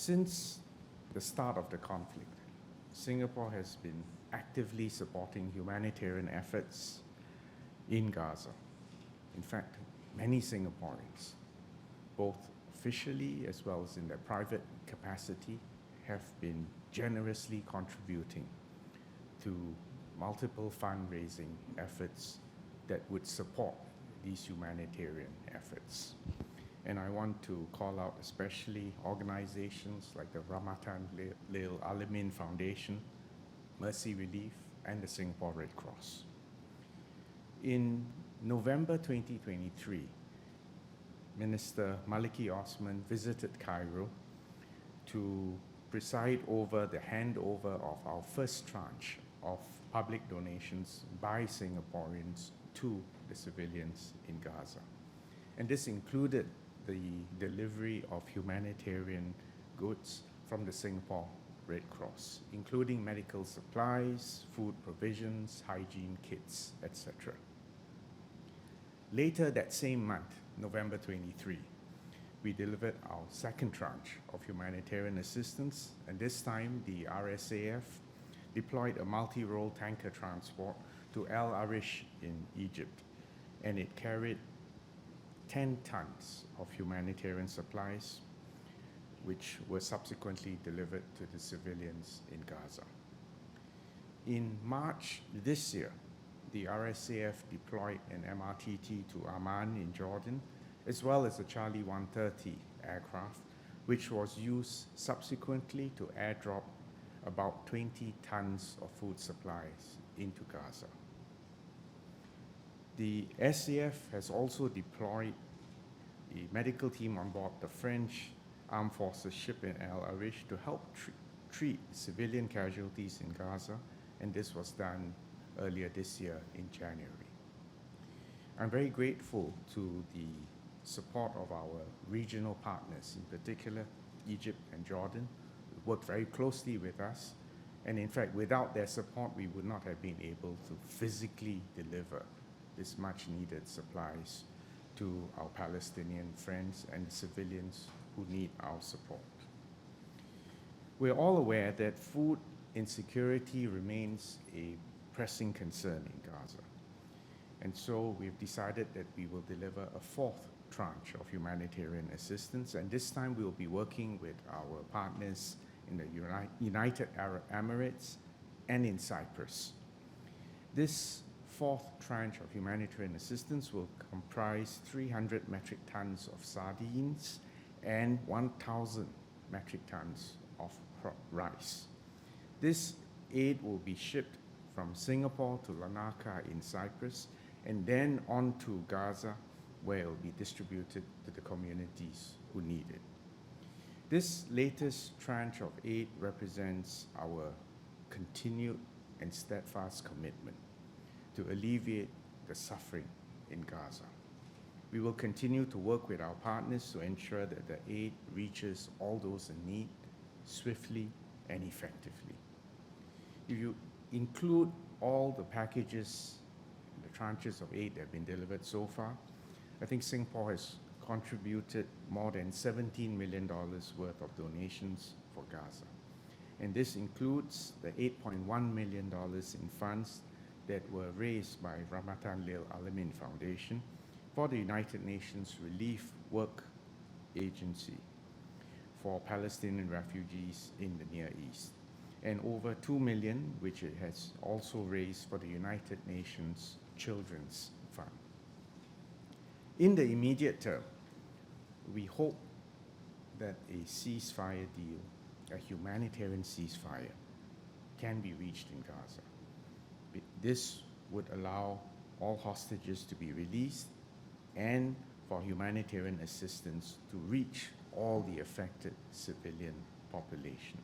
Since the start of the conflict, Singapore has been actively supporting humanitarian efforts in Gaza. In fact, many Singaporeans, both officially as well as in their private capacity, have been generously contributing to multiple fundraising efforts that would support these humanitarian efforts. And I want to call out especially organizations like the Rahmatan Lil Alamin Foundation, Mercy Relief, and the Singapore Red Cross. In November 2023, Minister Maliki Osman visited Cairo to preside over the handover of our first tranche of public donations by Singaporeans to the civilians in Gaza. And this included the delivery of humanitarian goods from the Singapore Red Cross, including medical supplies, food provisions, hygiene kits, etc. Later that same month, November 23, we delivered our second tranche of humanitarian assistance, and this time the RSAF deployed a multi-role tanker transport to El Arish in Egypt, and it carried 10 tons of humanitarian supplies, which were subsequently delivered to the civilians in Gaza. In March this year, the RSAF deployed an MRTT to Amman in Jordan, as well as a Charlie 130 aircraft, which was used subsequently to airdrop about 20 tons of food supplies into Gaza. The SAF has also deployed a medical team on board the French Armed Forces ship in El Arish to help treat civilian casualties in Gaza, and this was done earlier this year in January. I'm very grateful to the support of our regional partners, in particular Egypt and Jordan, who worked very closely with us, and in fact, without their support, we would not have been able to physically deliver this much needed supplies to our Palestinian friends and civilians who need our support. We're all aware that food insecurity remains a pressing concern in Gaza. And so we've decided that we will deliver a fourth tranche of humanitarian assistance, and this time we'll be working with our partners in the United Arab Emirates and in Cyprus. This fourth tranche of humanitarian assistance will comprise 300 metric tons of sardines and 1,000 metric tons of rice. This aid will be shipped from Singapore to Larnaca in Cyprus and then on to Gaza, where it will be distributed to the communities who need it. This latest tranche of aid represents our continued and steadfast commitment to alleviate the suffering in Gaza. We will continue to work with our partners to ensure that the aid reaches all those in need swiftly and effectively. If you include all the packages, the tranches of aid that have been delivered so far, I think Singapore has contributed more than $17 million worth of donations for Gaza. And this includes the $8.1 million in funds that were raised by Rahmatan Lil Alamin Foundation for the United Nations Relief Work Agency for Palestinian refugees in the Near East, and over $2 million, which it has also raised for the United Nations Children's Fund. In the immediate term, we hope that a ceasefire deal, a humanitarian ceasefire, can be reached in Gaza. This would allow all hostages to be released and for humanitarian assistance to reach all the affected civilian population.